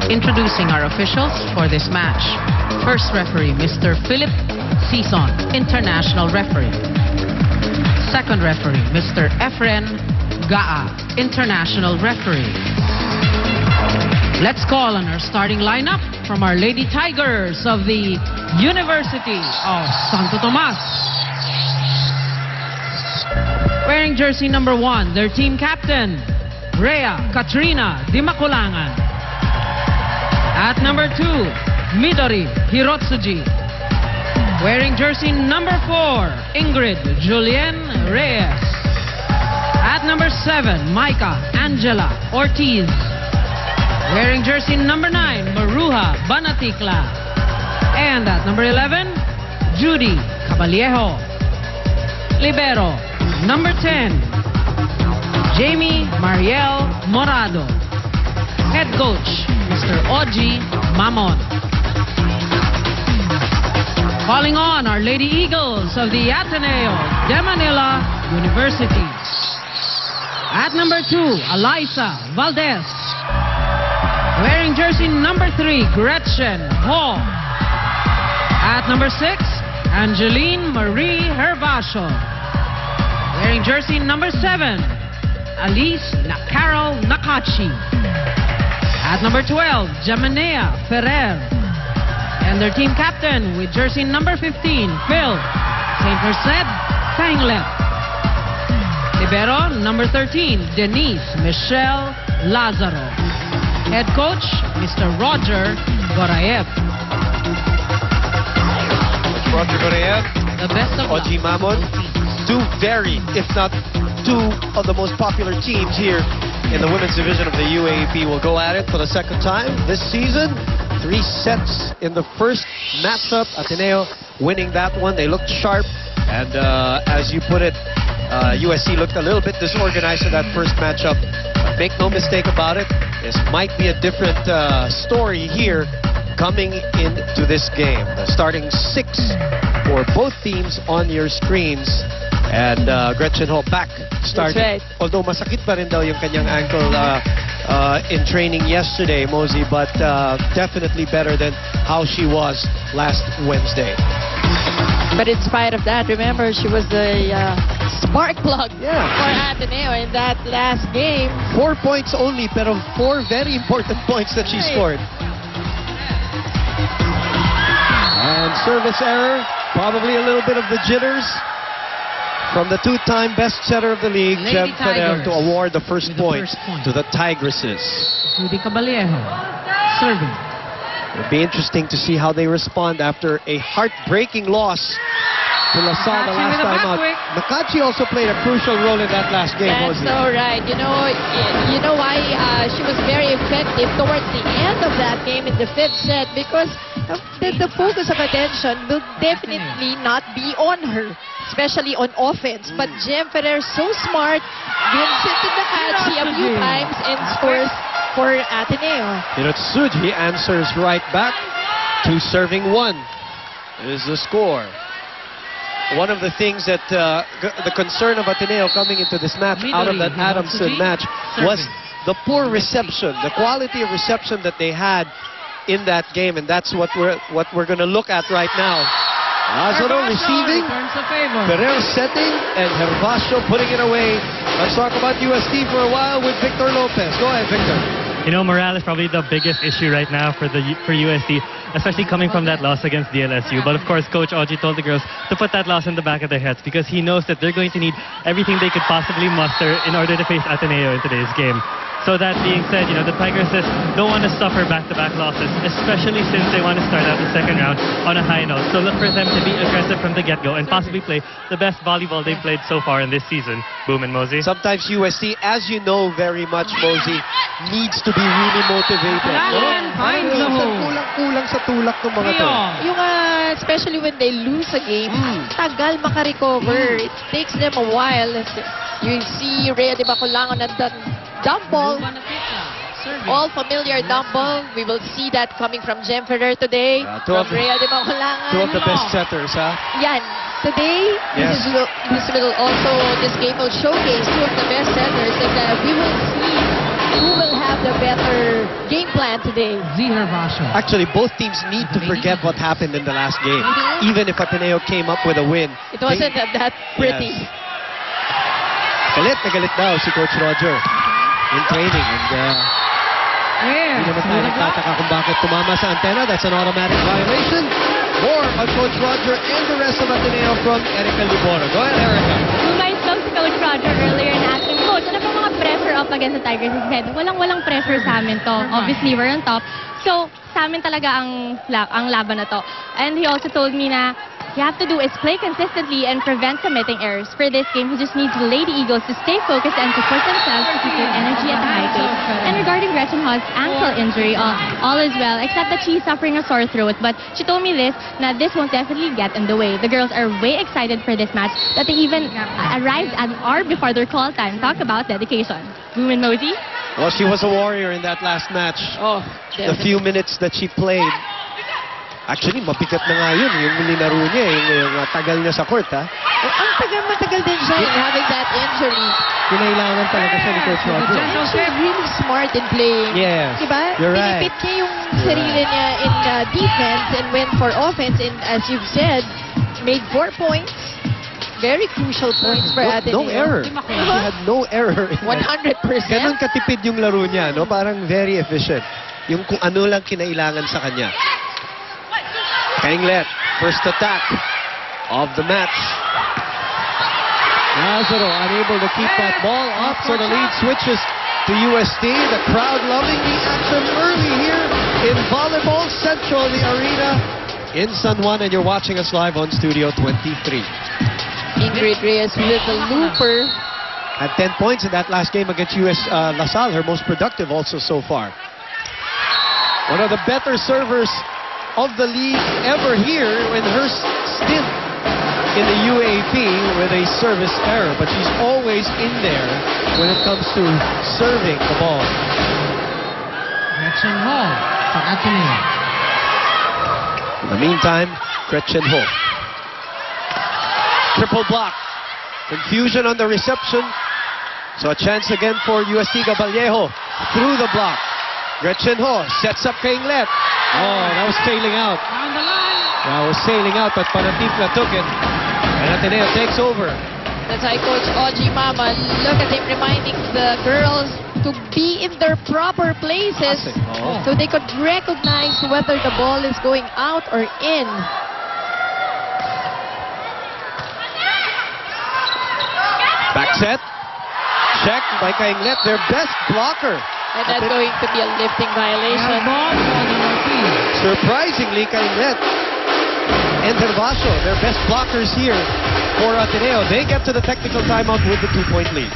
Introducing our officials for this match. First referee, Mr. Philip Sison, international referee. Second referee, Mr. Efren Gaa, international referee. Let's call on our starting lineup from our Lady Tigers of the University of Santo Tomas. Wearing jersey number 1, their team captain, Rhea Katrina Di Maculangan. At number 2, Midori Hirotsuji. Wearing jersey number 4, Ingrid Julienne Reyes. At number 7, Micah Angela Ortiz. Wearing jersey number 9, Maruja Banatikla. And at number 11, Judy Caballejo. Libero, number 10, Jamie Mariel Morado. Head coach, Mr. Oji Mamon. Calling on our Lady Eagles of the Ateneo de Manila University. At number 2, Eliza Valdez. Wearing jersey number 3, Gretchen Hall. At number 6, Angeline Marie Herbacio. Wearing jersey number 7, Alice Carol Nakachi. At number 12, Jamanea Ferrer. And their team captain with jersey number 15, Phil St. Merced Tanglet. Libero, number 13, Denise Michelle Lazaro. Head coach, Mr. Roger Gorayev. Roger Gorayev, The best of luck. Oji Mamon, two very, if not two of the most popular teams here in the women's division of the UAAP will go at it for the second time this season. 3 sets in the first matchup. Ateneo winning that one. They looked sharp, and as you put it, USC looked a little bit disorganized in that first matchup. But make no mistake about it, this might be a different story here coming into this game. The starting 6 for both teams on your screens. And Gretchen Hall back starting. Right. Although masakit pa rin daw yung kanyang ankle in training yesterday, Mosey, but definitely better than how she was last Wednesday. But in spite of that, remember, she was the spark plug for Ateneo in that last game. 4 points only, pero 4 very important points that she scored. And service error, probably a little bit of the jitters from the 2-time best setter of the league, Lady Jem Ferrer, Tigers to award the first with the point first point. to the Tigresses. Judy Caballejo serving. It'll be interesting to see how they respond after a heartbreaking loss to LaSalle the Nakachi last with a time back out. quick. Nakachi also played a crucial role in that last game, That's Mosey. so right. You know why she was very effective towards the end of that game in the 5th set, because the focus of attention will definitely not be on her, especially on offense. But Jem Ferrer, so smart, gives it to Nakachi a few times and scores for Ateneo. Hirotsuji answers right back. 2 serving 1 is the score. One of the things that the concern of Ateneo coming into this match out of that Adamson match was the poor reception, the quality of reception that they had in that game, and that's what we're going to look at right now. Lazaro receiving, Ferrer setting, and Herbacio putting it away. Let's talk about UST for a while with Victor Lopez. Go ahead, Victor. You know, morale is probably the biggest issue right now for USD, especially coming from that loss against DLSU. But of course, Coach Oji told the girls to put that loss in the back of their heads, because he knows that they're going to need everything they could possibly muster in order to face Ateneo in today's game. So that being said, you know, the Tigresses don't want to suffer back-to-back losses, especially since they want to start out the second round on a high note. So look for them to be aggressive from the get-go and possibly play the best volleyball they've played so far in this season. Boom and Mosey. Sometimes UST, as you know very much, Mosey, needs to be really motivated. Kulang sa tulak ng mga to. Yung especially when they lose a game, tagal makarecover. It takes them a while. You see Rhea Di Maculangan at that dump ball. All familiar dump ball. We will see that coming from Jem Ferrer today. From Rhea Di Maculangan. 2 of the best setters, huh? Yan. Today, Yes. this game will showcase 2 of the best setters, and we will see who will have the better game plan plan today. Zihar Basho. Actually, both teams need to forget what happened in the last game. Even if Ateneo came up with a win. It wasn't that pretty. Yes. Galit na galit daw si Coach Roger in training. And Yes. hindi naman tayo nagtataka kung bakit tumama sa antena. That's an automatic violation. More on Coach Roger and the rest of Ateneo from Erica Liboro. Go ahead, Erica. Nung I spoke to Coach Roger earlier and asked him, Coach, ano pa mga pressure up against the Tigers? He said, walang pressure sa amin to. Obviously, we're on top. So, sa amin talaga ang laban na to. And he also told me na you have to do is play consistently and prevent committing errors. For this game, he just needs the Lady Eagles to stay focused and to push themselves to keep their energy at the high pace. And regarding Gretchen Hall's ankle injury, all is well, except that she's suffering a sore throat. But she told me this, na this won't definitely get in the way. The girls are way excited for this match that they even arrived an hour before their call time. Talk about dedication. Women Mosey? Well, she was a warrior in that last match. Oh, The few minutes that she played. Actually, mabigat na nga yun. Yung linaro niya, yung tagal niya sa court, ha? Ang tagal din siya in having that injury. Kinailangan talaga siya ni Coach Roger. She's really smart in playing. Yes, Diba? you're right. Pinipit niya yung sarili niya in defense and went for offense. And as you've said, made 4 points. Very crucial points for Ateneo. No error. She had no error. 100%. Ganun katipid yung laro niya, no? Parang very efficient. Yung kung ano lang kinailangan sa kanya. Kainglet, first attack of the match. Lazaro unable to keep that ball up, so the lead switches to UST. The crowd loving the action early here in Volleyball Central, the arena in San Juan, and you're watching us live on Studio 23. Ingrid Reyes with the looper. Had 10 points in that last game against US LaSalle, her most productive also so far. One of the better servers of the league ever here in her stint in the UAP with a service error, but she's always in there when it comes to serving the ball. Gretchen Hall for Ateneo. In the meantime, Gretchen Hall. Triple block. Confusion on the reception. So a chance again for UST Gaballejo through the block. Gretchen Ho sets up Kainglet. Oh, that was sailing out. Down the line. That was sailing out, but Panatipla took it. And Ateneo takes over. That's why Coach Oji Mama, look at him reminding the girls to be in their proper places Oh. so they could recognize whether the ball is going out or in. Back set. Check by Kainglet, their best blocker. And that's going to be a lifting violation. Air ball for the Northeast. Surprisingly, Kainglet and Hervasio, their best blockers here for Ateneo. They get to the technical timeout with the 2-point lead.